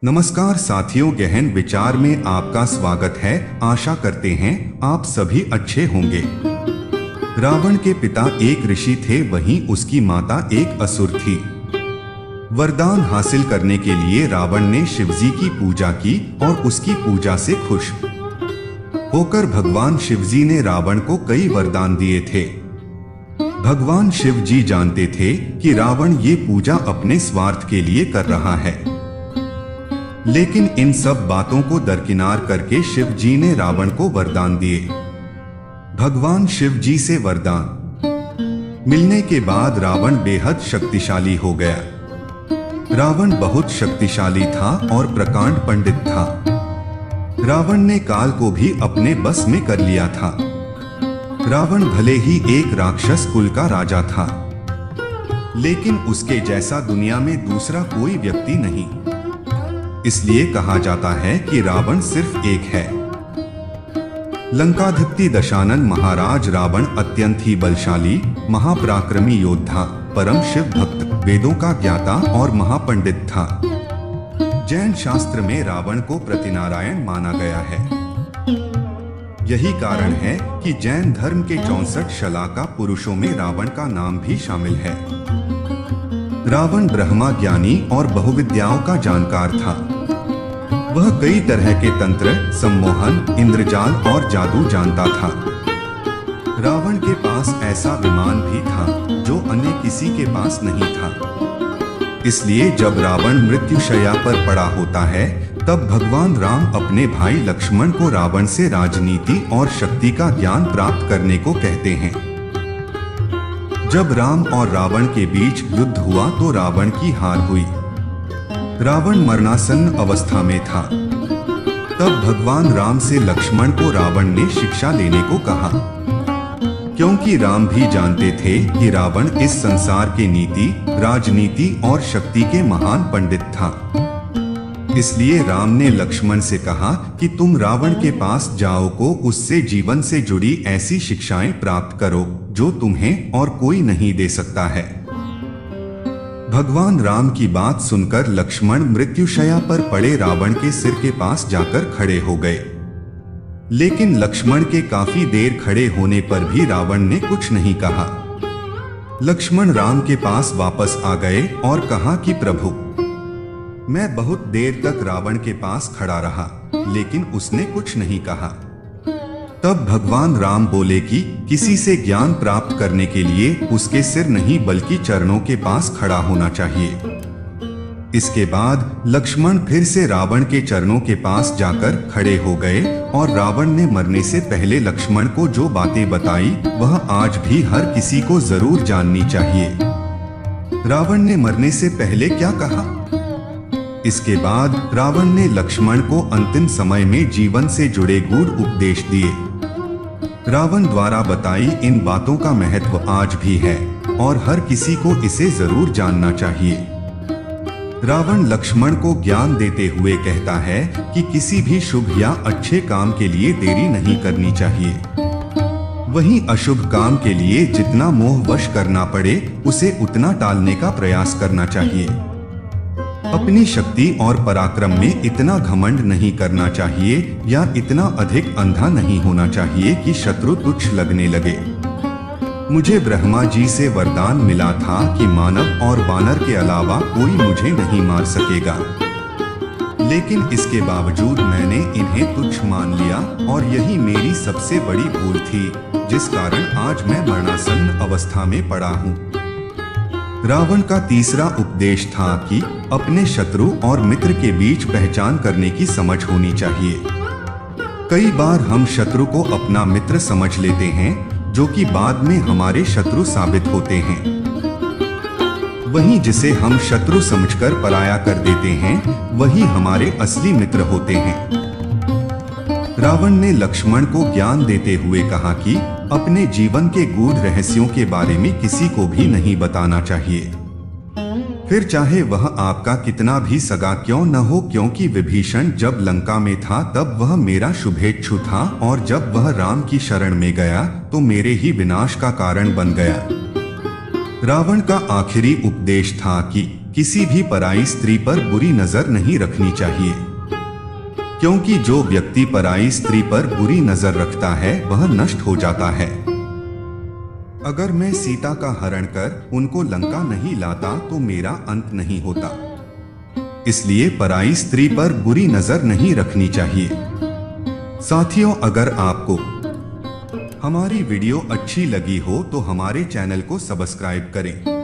नमस्कार साथियों, गहन विचार में आपका स्वागत है। आशा करते हैं आप सभी अच्छे होंगे। रावण के पिता एक ऋषि थे, वहीं उसकी माता एक असुर थी। वरदान हासिल करने के लिए रावण ने शिवजी की पूजा की और उसकी पूजा से खुश होकर भगवान शिवजी ने रावण को कई वरदान दिए थे। भगवान शिव जी जानते थे कि रावण ये पूजा अपने स्वार्थ के लिए कर रहा है, लेकिन इन सब बातों को दरकिनार करके शिव जी ने रावण को वरदान दिए। भगवान शिव जी से वरदान मिलने के बाद रावण बेहद शक्तिशाली हो गया। रावण बहुत शक्तिशाली था और प्रकांड पंडित था। रावण ने काल को भी अपने बस में कर लिया था। रावण भले ही एक राक्षस कुल का राजा था, लेकिन उसके जैसा दुनिया में दूसरा कोई व्यक्ति नहीं। इसलिए कहा जाता है कि रावण सिर्फ एक है। लंकाधिपति दशानन महाराज रावण अत्यंत ही बलशाली, महापराक्रमी योद्धा, परम शिव भक्त, वेदों का ज्ञाता और महापंडित था। जैन शास्त्र में रावण को प्रतिनारायण माना गया है। यही कारण है कि जैन धर्म के 64 शलाका पुरुषों में रावण का नाम भी शामिल है। रावण ब्रह्मा ज्ञानी और बहुविद्याओं का जानकार था। वह कई तरह के तंत्र, सम्मोहन, इंद्रजाल और जादू जानता था। रावण के पास ऐसा विमान भी था जो अन्य किसी के पास नहीं था। इसलिए जब रावण मृत्युशैया पर पड़ा होता है, तब भगवान राम अपने भाई लक्ष्मण को रावण से राजनीति और शक्ति का ज्ञान प्राप्त करने को कहते हैं। जब राम और रावण के बीच युद्ध हुआ तो रावण की हार हुई। रावण मरणासन्न अवस्था में था। तब भगवान राम से लक्ष्मण को रावण ने शिक्षा लेने को कहा, क्योंकि राम भी जानते थे कि रावण इस संसार के नीति, राजनीति और शक्ति के महान पंडित था। इसलिए राम ने लक्ष्मण से कहा कि तुम रावण के पास जाओ को उससे जीवन से जुड़ी ऐसी शिक्षाएं प्राप्त करो जो तुम्हें और कोई नहीं दे सकता है। भगवान राम की बात सुनकर लक्ष्मण मृत्युशैया पर पड़े रावण के सिर के पास जाकर खड़े हो गए। लेकिन लक्ष्मण के काफी देर खड़े होने पर भी रावण ने कुछ नहीं कहा। लक्ष्मण राम के पास वापस आ गए और कहा कि प्रभु, मैं बहुत देर तक रावण के पास खड़ा रहा, लेकिन उसने कुछ नहीं कहा। तब भगवान राम बोले कि किसी से ज्ञान प्राप्त करने के लिए उसके सिर नहीं बल्कि चरणों के पास खड़ा होना चाहिए। इसके बाद लक्ष्मण फिर से रावण के चरणों के पास जाकर खड़े हो गए और रावण ने मरने से पहले लक्ष्मण को जो बातें बताई वह आज भी हर किसी को जरूर जाननी चाहिए। रावण ने मरने से पहले क्या कहा? इसके बाद रावण ने लक्ष्मण को अंतिम समय में जीवन से जुड़े गूढ़ उपदेश दिए। रावण द्वारा बताई इन बातों का महत्व आज भी है और हर किसी को इसे जरूर जानना चाहिए। रावण लक्ष्मण को ज्ञान देते हुए कहता है कि किसी भी शुभ या अच्छे काम के लिए देरी नहीं करनी चाहिए। वहीं अशुभ काम के लिए जितना मोहवश करना पड़े उसे उतना टालने का प्रयास करना चाहिए। अपनी शक्ति और पराक्रम में इतना घमंड नहीं करना चाहिए या इतना अधिक अंधा नहीं होना चाहिए कि शत्रु तुच्छ लगने लगे। मुझे ब्रह्मा जी से वरदान मिला था कि मानव और वानर के अलावा कोई मुझे नहीं मार सकेगा, लेकिन इसके बावजूद मैंने इन्हें तुच्छ मान लिया और यही मेरी सबसे बड़ी भूल थी, जिस कारण आज मैं मरणासन्न अवस्था में पड़ा हूँ। रावण का तीसरा उपदेश था कि अपने शत्रु और मित्र के बीच पहचान करने की समझ होनी चाहिए। कई बार हम शत्रु को अपना मित्र समझ लेते हैं, जो कि बाद में हमारे शत्रु साबित होते हैं। वहीं जिसे हम शत्रु समझकर पराया कर देते हैं, वही हमारे असली मित्र होते हैं। रावण ने लक्ष्मण को ज्ञान देते हुए कहा कि अपने जीवन के गूढ़ रहस्यों के बारे में किसी को भी नहीं बताना चाहिए, फिर चाहे वह आपका कितना भी सगा क्यों न हो, क्योंकि विभीषण जब लंका में था तब वह मेरा शुभेच्छु था और जब वह राम की शरण में गया तो मेरे ही विनाश का कारण बन गया। रावण का आखिरी उपदेश था कि किसी भी पराई स्त्री पर बुरी नजर नहीं रखनी चाहिए, क्योंकि जो व्यक्ति पराई स्त्री पर बुरी नजर रखता है वह नष्ट हो जाता है। अगर मैं सीता का हरण कर उनको लंका नहीं लाता तो मेरा अंत नहीं होता। इसलिए पराई स्त्री पर बुरी नजर नहीं रखनी चाहिए। साथियों, अगर आपको हमारी वीडियो अच्छी लगी हो तो हमारे चैनल को सब्सक्राइब करें।